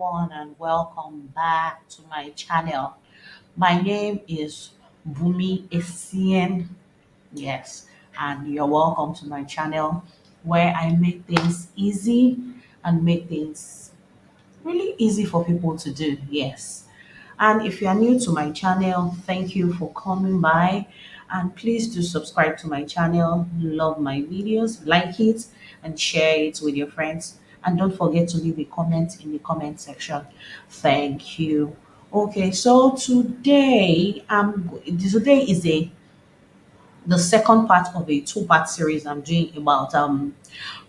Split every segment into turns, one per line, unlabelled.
everyone, and welcome back to my channel. My name is Bumi Essien. Yes, and you're welcome to my channel where I make things easy and make things really easy for people to do. Yes. And if you are new to my channel, thank you for coming by. And please do subscribe to my channel. Love my videos, like it, and share it with your friends. And don't forget to leave a comment in the comment section. Thank you. Okay, so today is a the second part of a two-part series I'm doing about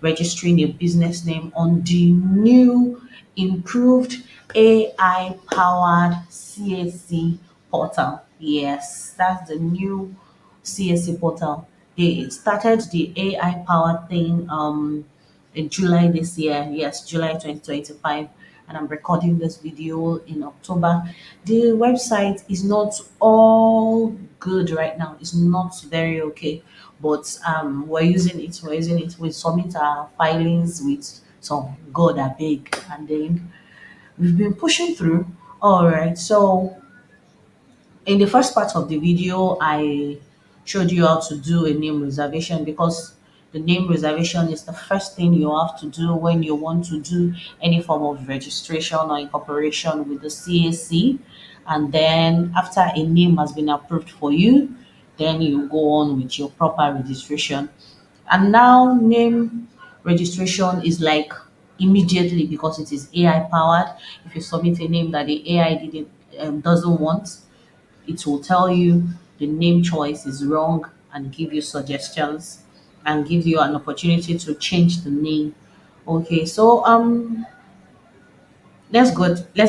registering a business name on the new improved AI powered CAC portal. Yes, that's the new CAC portal. They started the AI powered thing in July this year. Yes, July 2025. And I'm recording this video in October. The website is not all good right now. It's not very okay, but we're using it. We're using it. We submit our filings with some God I beg, and then we've been pushing through. All right. So in the first part of the video, I showed you how to do a name reservation because the name reservation is the first thing you have to do when you want to do any form of registration or incorporation with the CAC. And then after a name has been approved for you, then you go on with your proper registration. And now name registration is like immediately because it is AI powered. If you submit a name that the AI didn't doesn't want, it will tell you the name choice is wrong and give you suggestions and give you an opportunity to change the name. Okay, so let's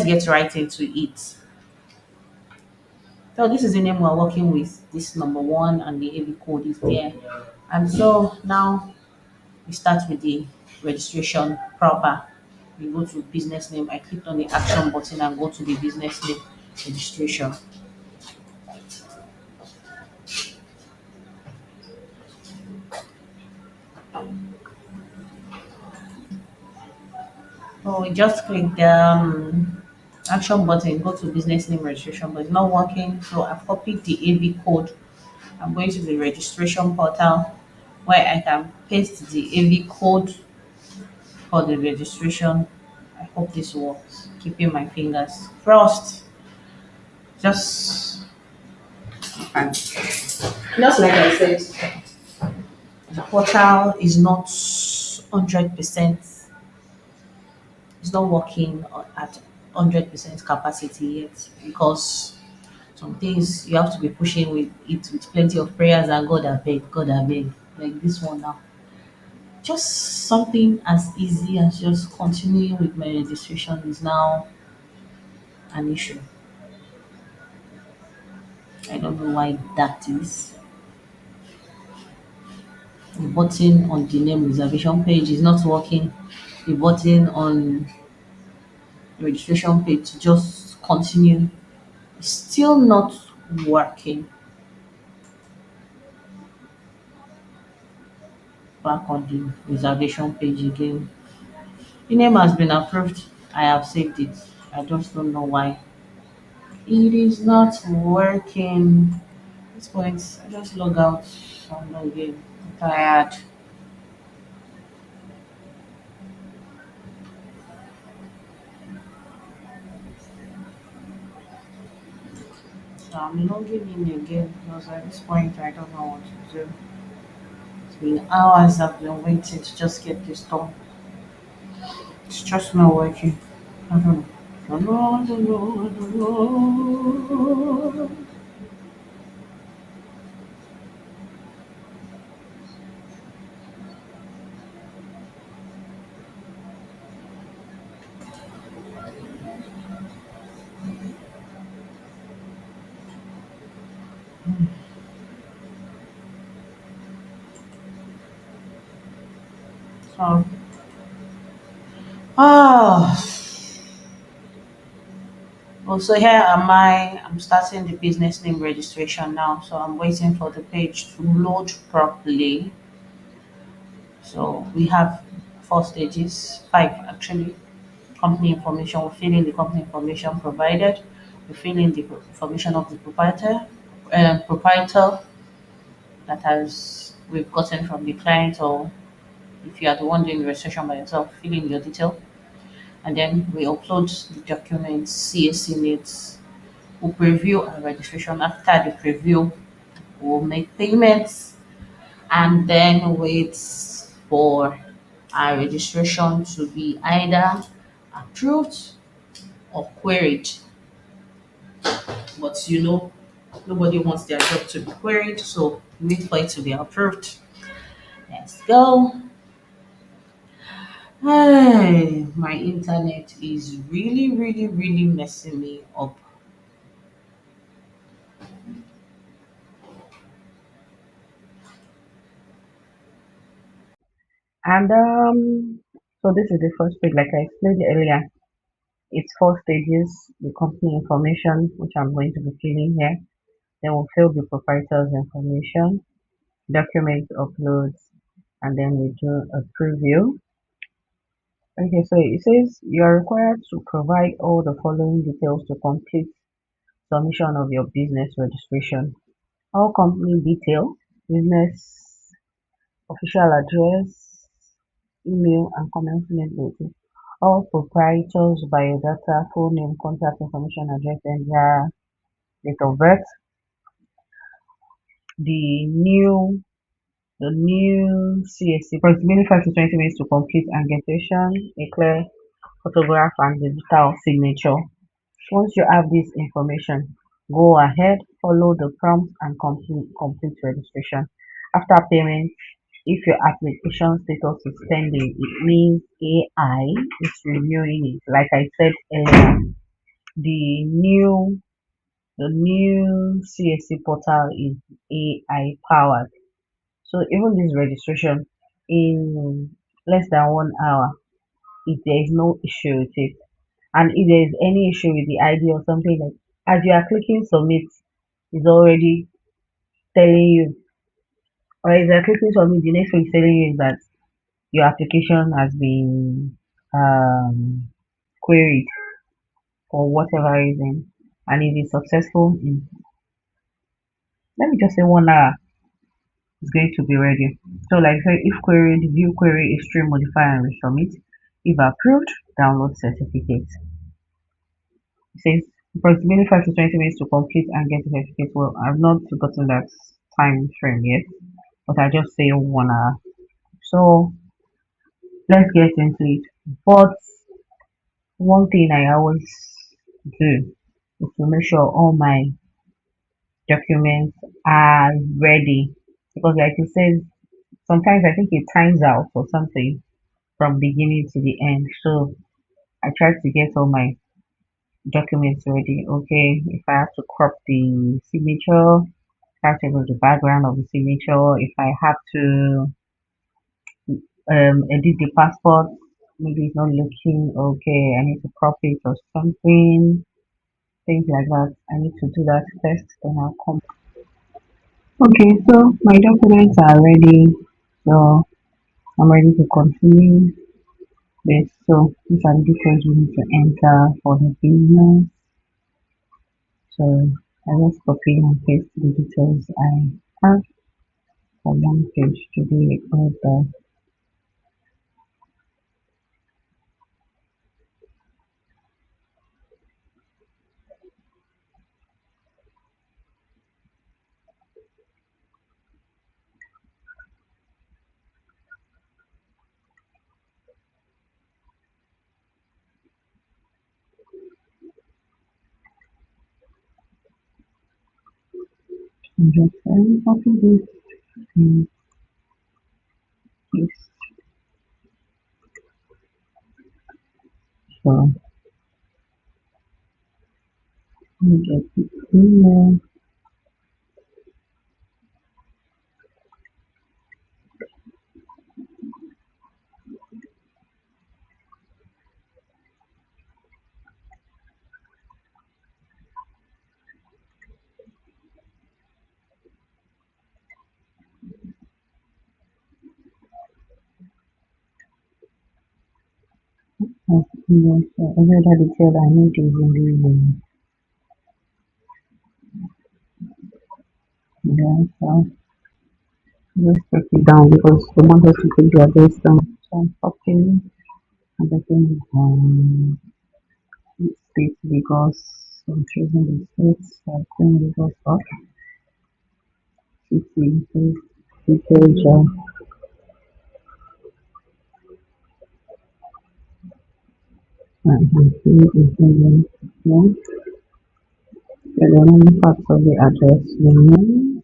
get right into it. So this is the name we're working with. This number one and the AV code is there. And so now we start with the registration proper. We go to business name. I clicked on the action button and go to the business name registration. So we just click the action button, go to business name registration, but it's not working. So I've copied the AV code. I'm going to the registration portal where I can paste the AV code for the registration. I hope this works. Keeping my fingers crossed. Just and just like I said, the portal is not 100%. It's not working at 100% capacity yet because some things you have to be pushing with it with plenty of prayers and God I beg, like this one now. Just something as easy as just continuing with my registration is now an issue. I don't know why that is. The button on the name reservation page is not working. The button on the registration page to just continue is still not working. Back on the reservation page again. The name has been approved. I have saved it. I just don't know why. It is not working. At this point, I just log out and log in. I'm tired. So I'm logging in again because at this point I don't know what to do. It's been hours I've been waiting to just get this done. It's just not working. I don't know. I don't know. I don't know. I don't know. So, ah. Oh, so here am I. I'm starting the business name registration now. So I'm waiting for the page to load properly. So we have four stages, five actually. company information. We fill in the company information provided. We fill in the information of the proprietor that has we've gotten from the client, or if you are the one doing the registration by yourself, fill in your detail, and then we upload the documents CSC needs. We'll preview our registration. After the preview, we'll make payments and then wait for our registration to be either approved or queried. But nobody wants their job to be queried, so wait for it to be approved. Let's go. Hey, my internet is really, really, really messing me up.
And so this is the first page, like I explained earlier. It's four stages: the company information, which I'm going to be filling here. Then we'll fill the proprietor's information, document uploads, and then we do a preview. Okay, so it says you are required to provide all the following details to complete submission of your business registration. All company detail, business official address, email, and commencement date. All proprietors' biodata, full name, contact information, address, and their date of birth. The new the new CSC approximately 5 to 20 minutes to complete and get patient, a clear photograph and digital signature. Once you have this information, go ahead, follow the prompts and complete registration. After payment, if your application status is pending, it means AI is reviewing it. Like I said earlier, the new the new CSC portal is AI powered. So even this registration in less than 1 hour, if there is no issue with it, and if there is any issue with the ID or something, like as you are clicking submit, it's already telling you, or as you are clicking submit, the next thing it's telling you is that your application has been queried for whatever reason, and it is successful in, let me just say, 1 hour is going to be ready. So like say if queried, view query, stream, modify and resubmit. If approved, download certificate. It says approximately 5 to 20 minutes to complete and get the certificate. Well, I've not gotten that time frame yet, but I just say 1 hour. So let's get into it. But one thing I always do is to make sure all my documents are ready, because like it says, sometimes I think it times out or something from beginning to the end. So I try to get all my documents ready. Okay, if I have to crop the signature, if I have to go the background of the signature, if I have to edit the passport, maybe it's not looking okay, I need to crop it or something, things like that. I need to do that first, then I'll come. Okay, so my documents are ready, so I'm ready to continue this. So these are the details we need to enter for the business. So I just copy and paste the details I have for one page to be all the and just copy this and paste. So we get the email. Yes, every other detail I need is in so just break it down because the want us to take their best so okay, everything state because I'm choosing the states, I think because of city, because I'm seeing yeah, the remaining parts of the address remain,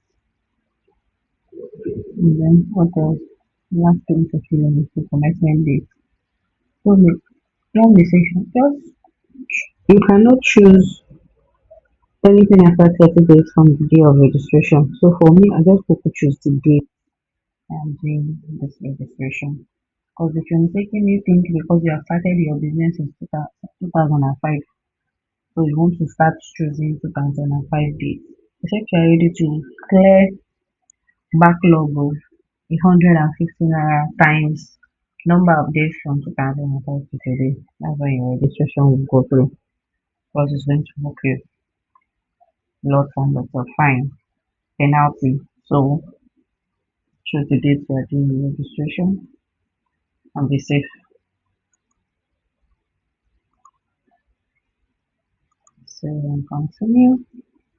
and then what else? Last thing to fill in is the commencement date. So the long decision, just you cannot choose anything after 30 days from the day of registration. So for me, I just go to choose the day I'm doing this registration. Because if you mistakenly think because you have started your business in 2005, so you want to start choosing 2005 date, except you are ready to clear backlog of 150 naira times number of days from 2005 to today. That's when your registration will go through because it's going to book you lots and lots of fine penalty. So choose the date you are doing the registration and be safe. So and continue.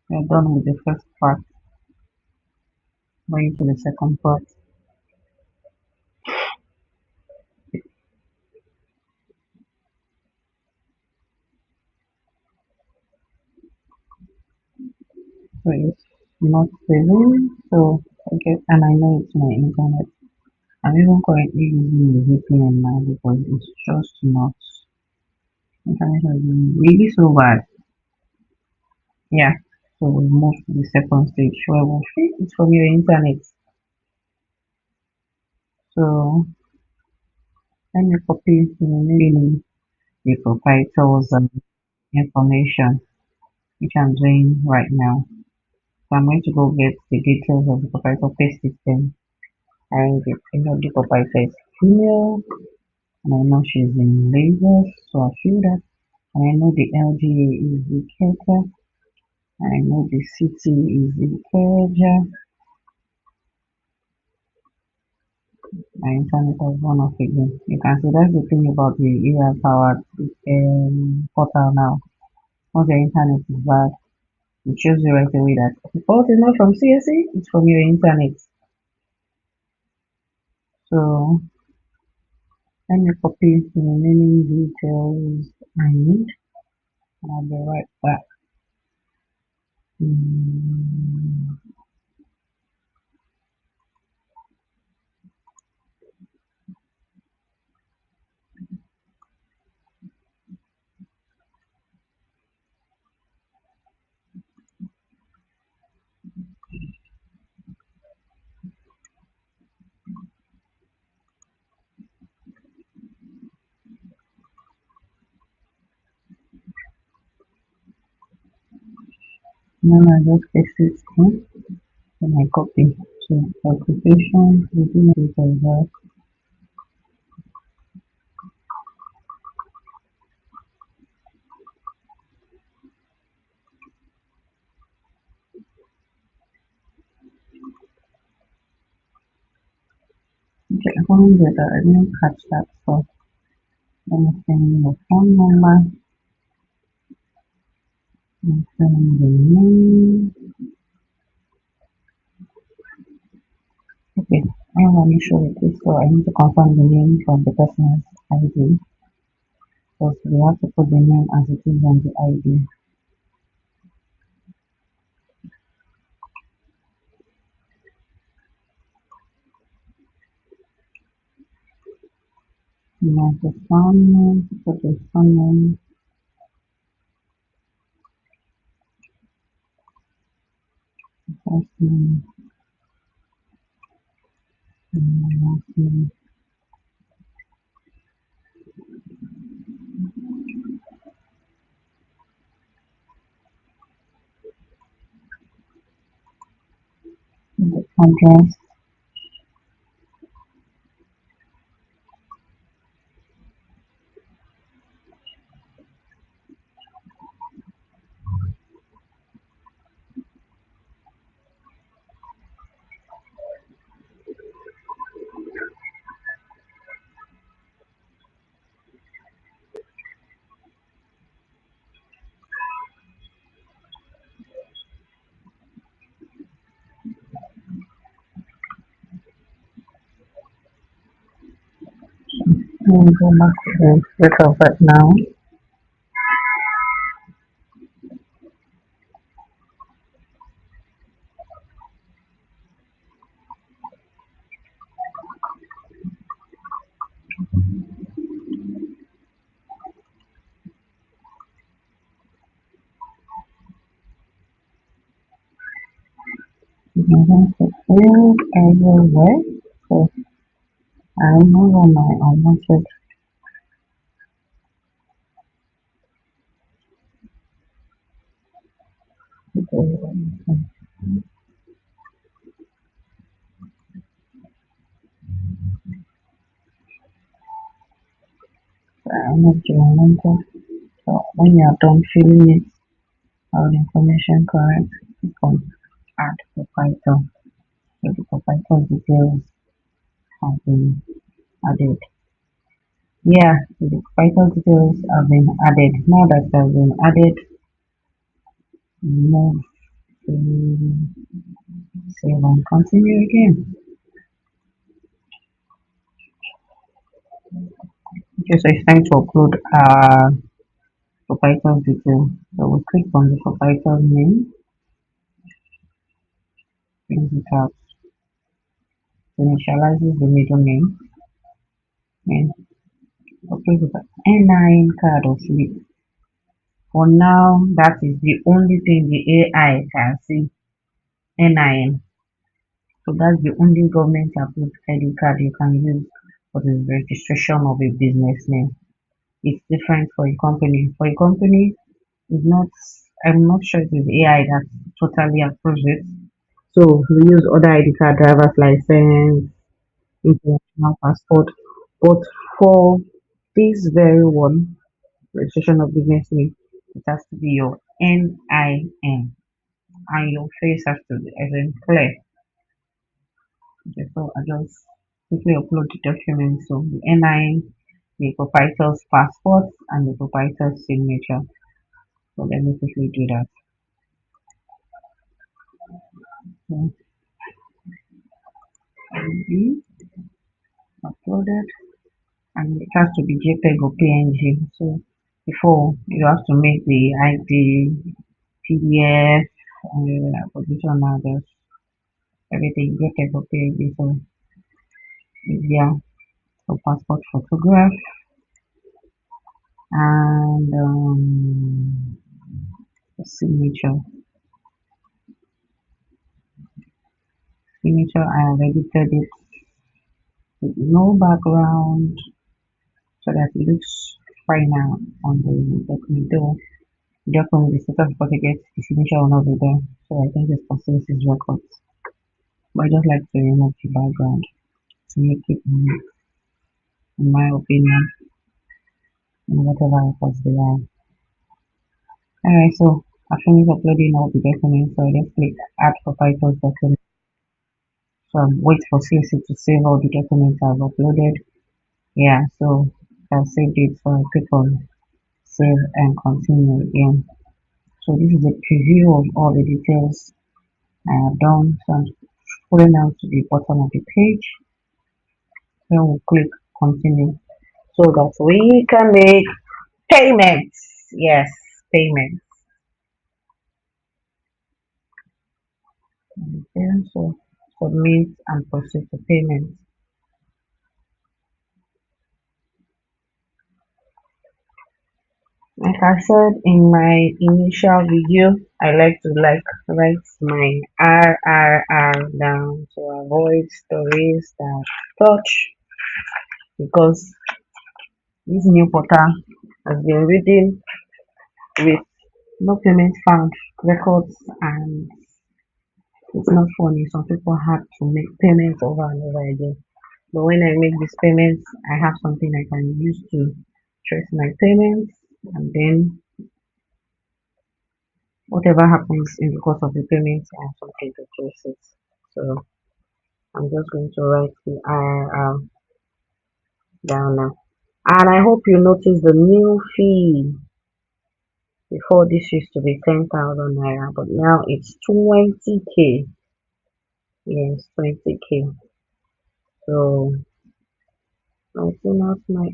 We're done with the first part. Going to the second part. So it's not saving. So I guess and I know it's my internet. I'm even currently using the VPN now because it's just not internet has been really so bad. Yeah. So we move to the second stage where we'll fit it from your internet. So let me copy the remaining the proprietor's information which I'm doing right now. So I'm going to go get the details of the proprietor pay system and the female the proprietor is female and I know she's in Lagos, so I feel that and I know the LGA is the Keta, I know the city is the Keja, my internet has gone off again. You can see that's the thing about the AI powered portal now. Once your internet is bad, it shows you right away that the fault is not from CSE, it's from your internet. So let me copy the remaining details I need and I'll be right back. Mm, Then I just paste it in, then I copy. So occupation, within details, okay, home data, I didn't catch that, so let me send in the phone number, and send in the name. Okay, I have an issue with this, so I need to confirm the name from the person's ID. So we have to put the name as it is on the ID. You know, the phone name, put the phone name, first name, and last name, the address, Go back to the date of birth now. Mhm. Fulfilled everywhere. So I remember my unwanted energy unwanted. So when you are done filling it, all the information correct, you can add proprietor. So the proprietor details have been added. Yeah, the proprietor details have been added. Now that has been added, move to save and continue again. Okay, so it's time to upload proprietor's detail. So we click on the proprietor's name, brings it out, initializes the middle name, and upload the NIN card or slip. For now, that is the only thing the AI can see, NIN. So that's the only government approved ID card you can use for the registration of a business name. It's different for a company. For a company, it's not. I'm not sure it is AI that totally approves it. So we use other ID card, driver's license, international passport. But for this very one, registration of business name, it has to be your NIN, and your face has to be as in clear. Okay, so I just quickly upload the document. So the NIN, the proprietor's passport, and the proprietor's signature. So let me quickly do that. So, uploaded, and it has to be JPEG or PNG. So before you have to make the ID, PDF, position others, everything JPEG or PNG. So yeah, so passport photograph and signature. Signature, I have edited it with no background so that it looks fine now on the document. Though the document is set up for to get the signature will not be there. So I think it's for services records. But I just like to remove the background to make it, in my opinion, in whatever records they are. Alright, so I finished uploading all the documents, so I just click add proprietors document. So I'm wait for CSC to save all the documents I've uploaded. Yeah, so I've saved it, so I click on save and continue again. So this is a preview of all the details I have done. So I'm scrolling down to the bottom of the page. Then we'll click continue so that we can make payments. Yes, payments. Okay, so submit and proceed to payment. Like I said in my initial video, I like to write my RRR down to avoid stories that touch because this new portal has been reading with no payment found records, and it's not funny. Some people have to make payments over and over again. But when I make these payments, I have something I can use to trace my payments, and then whatever happens in the course of the payments, I have something to trace it. So I'm just going to write the IRR down now. And I hope you notice the new fee. Before this used to be 10,000 naira, but now it's 20k. Yes, 20k. So Lighten out my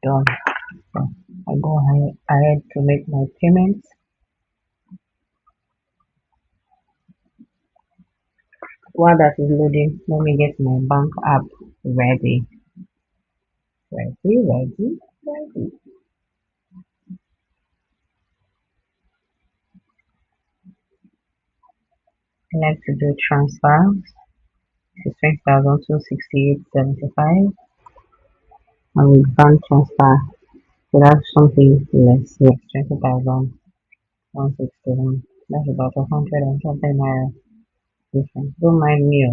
done. So I go ahead to make my payments. While that is loading, let me get my bank app ready. Ready. I like to do transfers. It's 20,268.75. And with bank transfer, so that's something less, like 20,161. That's about 100 and something naira difference. Don't mind me,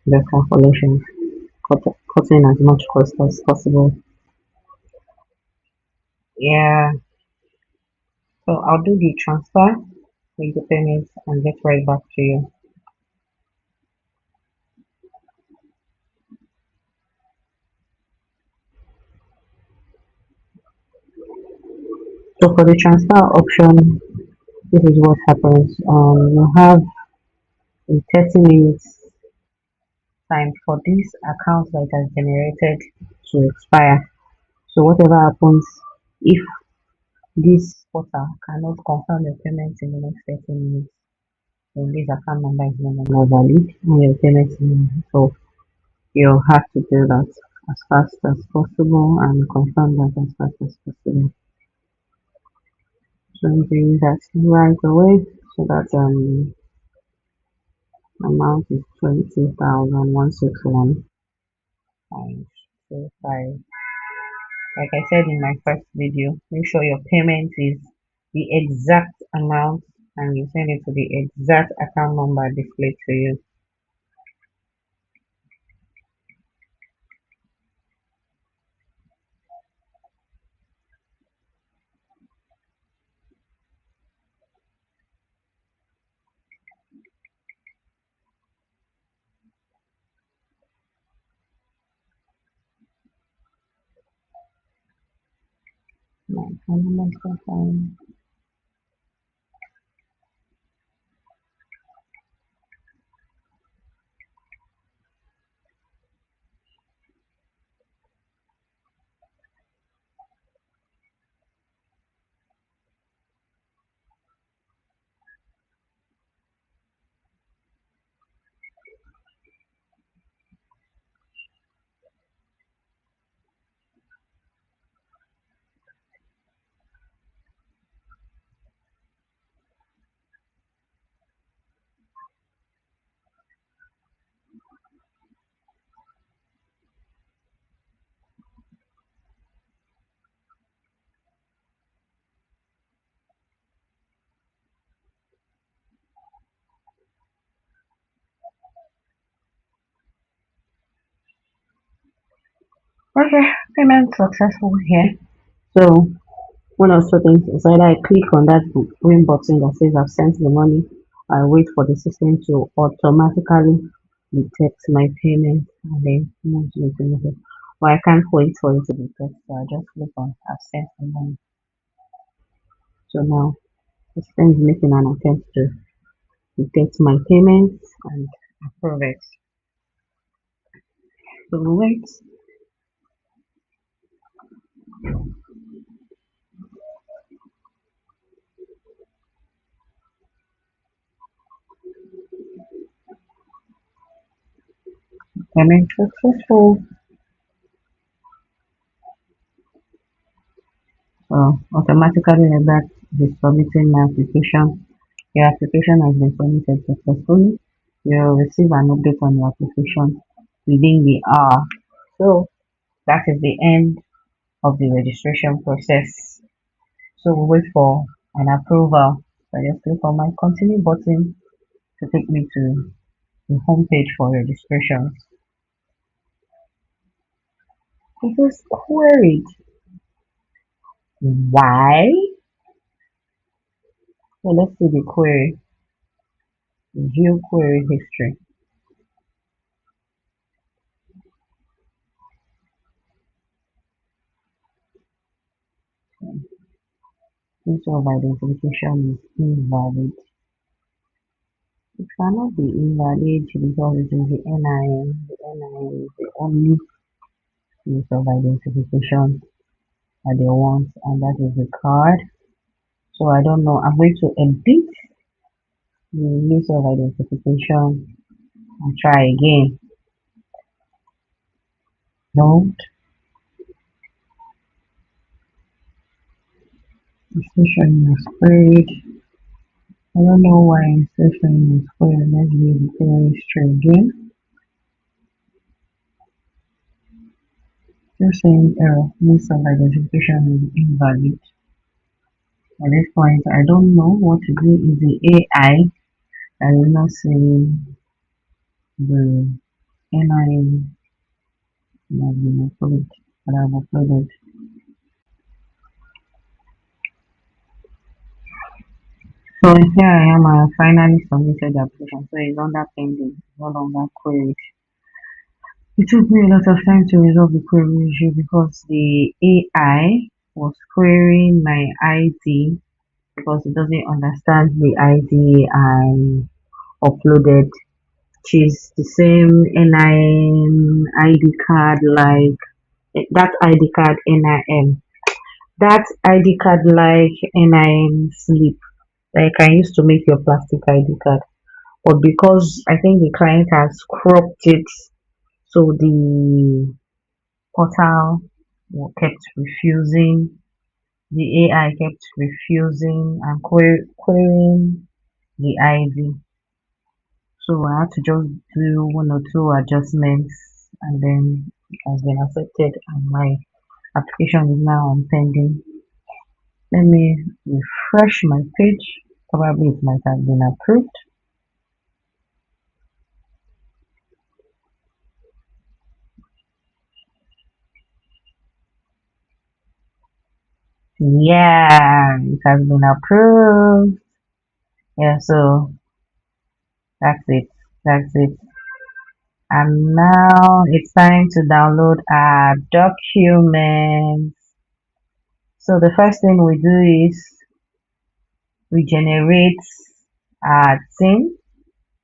the calculations. Cutting as much cost as possible. Yeah, so I'll do the transfer, make the payments, and get right back to you. So for the transfer option, this is what happens. You have a 30 minutes time for this account that has generated to expire. So whatever happens, if this portal cannot confirm your payment in the next 30 minutes, then this account number is no longer valid and your payment is no longer. So you'll have to do that as fast as possible and confirm that as fast as possible. So I'm doing that right away so that amount is 20,161 times 25. Like I said in my first video, make sure your payment is the exact amount and you send it to the exact account number displayed to you. My account number is confirmed. Okay, payment successful here. So one of the things is either I click on that green button that says I've sent the money, I wait for the system to automatically detect my payment and then move to the payment. But I can't wait for it to detect, so I just click on I've sent the money. So now the system is making an attempt to detect my payment and approve it. So we wait. Payment successful. So automatically that is submitting my application. Your application has been submitted successfully. You'll receive an update on your application within the hour. So that is the end of the registration process. So we wait for an approval. So I just click on my continue button to take me to the home page for registration. It is queried. Why? So let's see the query. View query history. This of identification is invalid. It cannot be invalid because it is the NIN. The NIN is the only use of identification that they want, and that is the card. So I don't know. I'm going to edit the use of identification and try again. Don't. Insertion is queried. I don't know why insertion is queried. Let's do the query history again. Just saying error. Use of identification is invalid. At this point, I don't know what to do. Is the AI that is not seeing the NIN that has been uploaded, that I've uploaded. So here I am. I finally submitted the application. So it's under pending. It's no longer queried. It took me a lot of time to resolve the query issue because the AI was querying my ID because it doesn't understand the ID I uploaded, which is the same NIN ID card like that ID card NIN. That ID card like NIN slip like I used to make your plastic ID card. But because I think the client has cropped it, so the portal kept refusing, the AI kept refusing and querying the ID. So I had to just do one or two adjustments and then it has been accepted and my application is now on pending. Let me refresh my page. Probably it might have been approved. Yeah, it has been approved. Yeah, so that's it. That's it. And now it's time to download our documents. So the first thing we do is we generate our thing.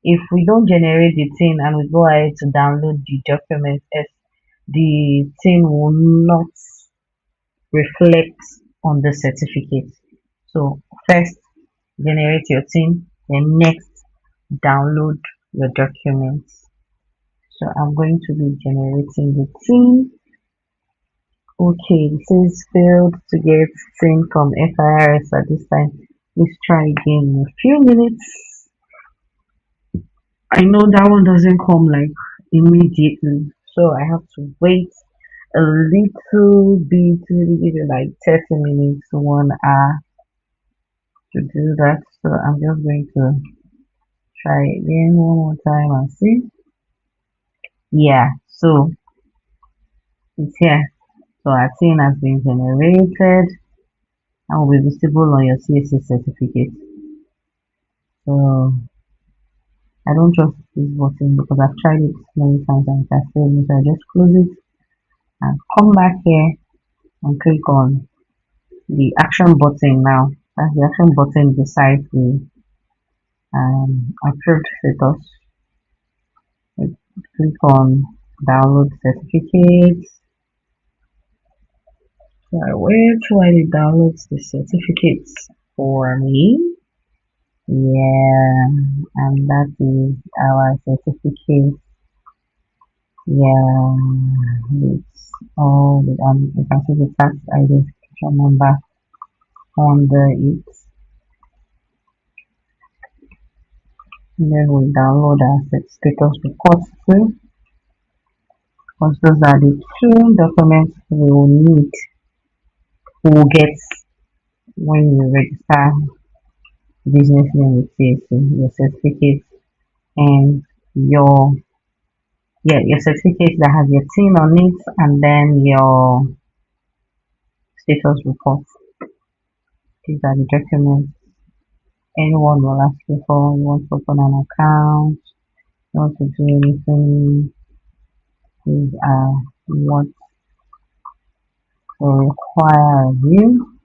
If we don't generate the thing and we go ahead to download the document, the thing will not reflect on the certificate. So first generate your thing, then next download your documents. So I'm going to be generating the thing. Okay, it says failed to get thing from FIRS at this time. Let's try again in a few minutes. I know that one doesn't come like immediately, so I have to wait a little bit, maybe like 30 minutes, 1 hour to do that. So I'm just going to try again one more time and see. Yeah, so it's here. So our thing has been generated and will be visible on your CSC certificate. So I don't trust this button because I've tried it many times and it has failed me. So I just close it and come back here and click on the action button now. That's the action button beside the approved status. Click on download certificates. So I wait while it downloads the certificates for me. Yeah, and that is our certificate. Yeah, it's all the, you can see the tax identification number under it. And then we download our status report too, because those are the two documents we will need, we will get when you register business name with CSC, your certificate and your your certificate that has your TIN on it and then your status report. These are the documents anyone will ask you for. You want to open an account, you want to do anything, these are what will require of you.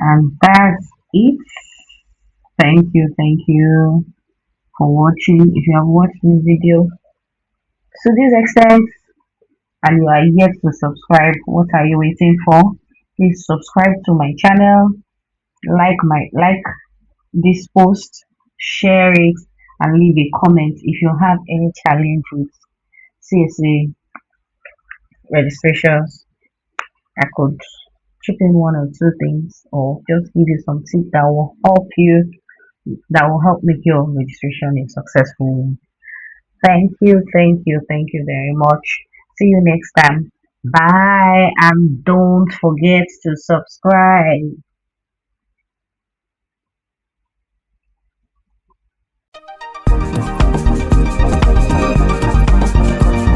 And that's it. Thank you for watching. If you have watched this video to this extent and you are yet to subscribe, what are you waiting for? Please subscribe to my channel, like this post, share it, and leave a comment if you have any challenge with CSA registrations. I could chip in one or two things or just give you some tips that will help make your registration a successful one. Thank you very much. See you next time. Bye, and don't forget to subscribe.